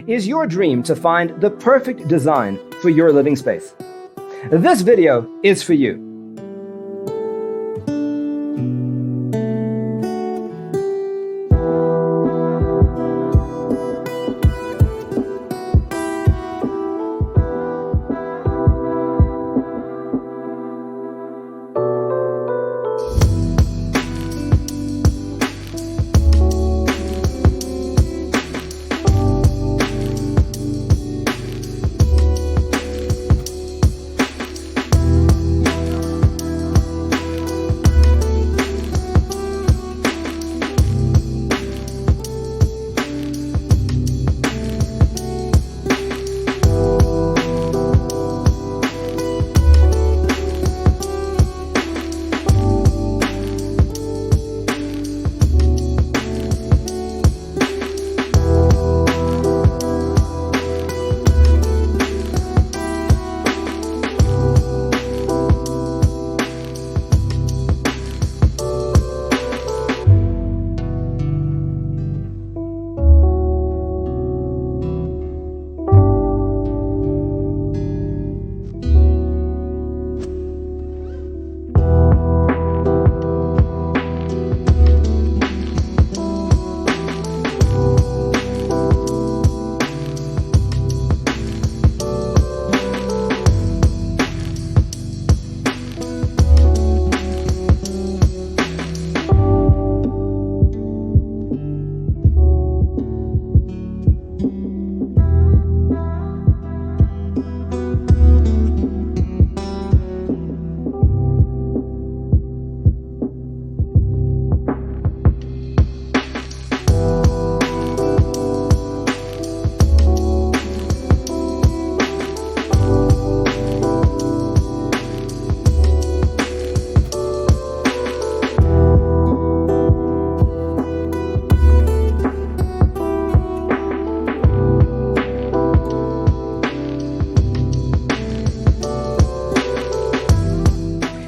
Is your dream to find the perfect design for your living space? This video is for you.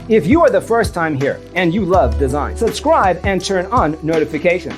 If you are the first time here and you love design, subscribe and turn on notifications.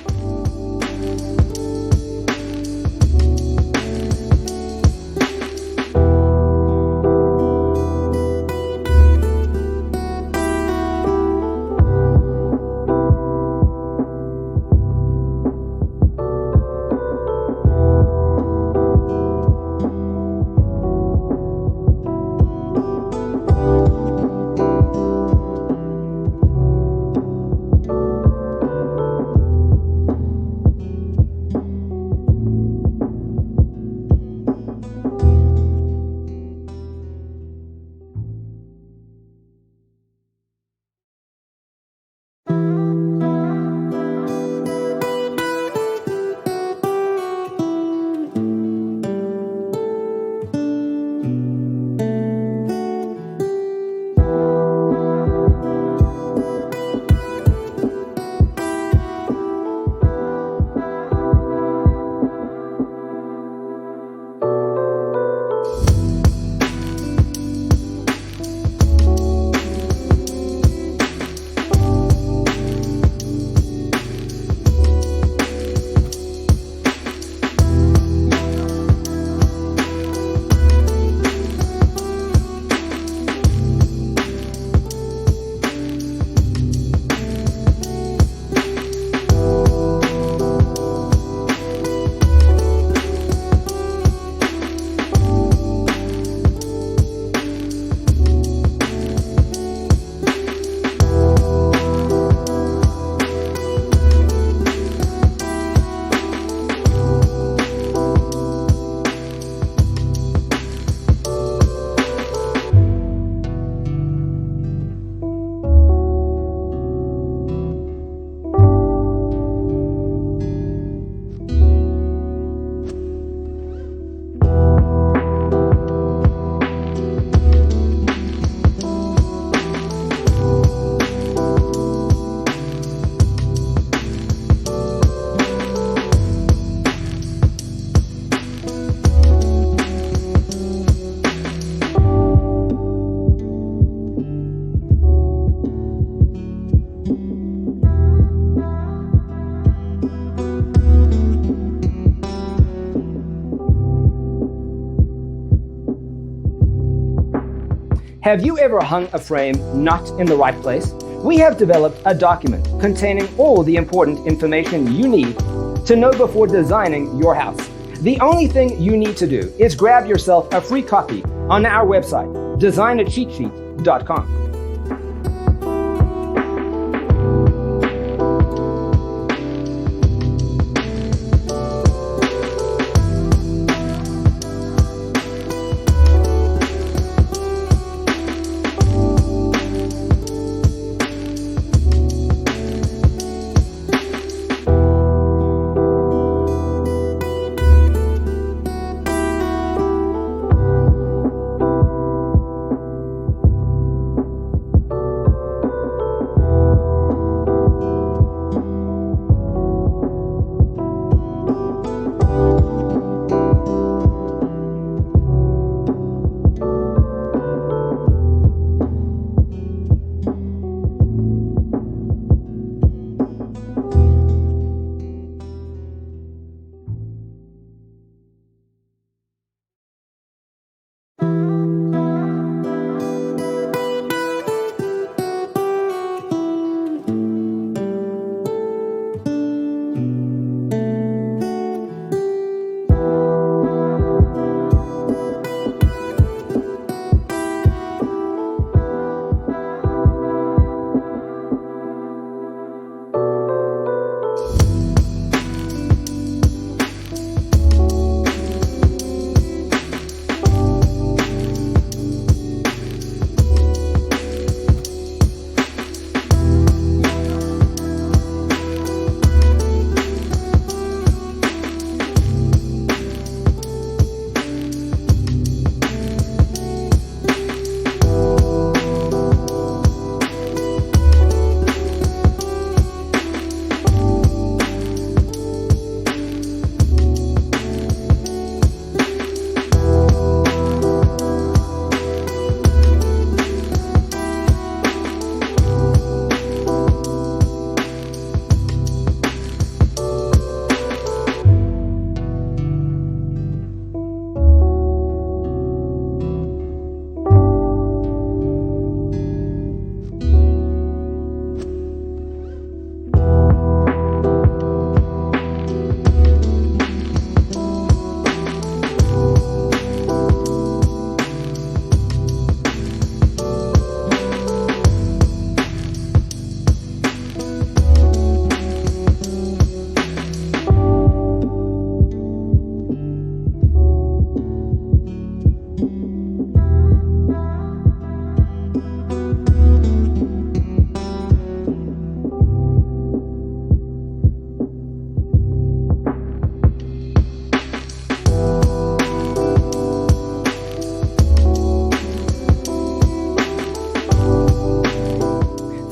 Have you ever hung a frame not in the right place? We have developed a document containing all the important information you need to know before designing your house. The only thing you need to do is grab yourself a free copy on our website, designercheatsheet.com.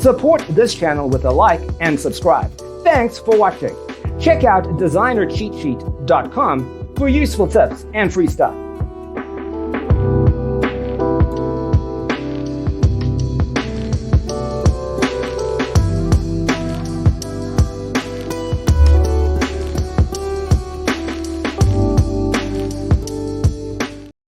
Support this channel with a like and subscribe. Thanks for watching. Check out designercheatsheet.com for useful tips and free stuff.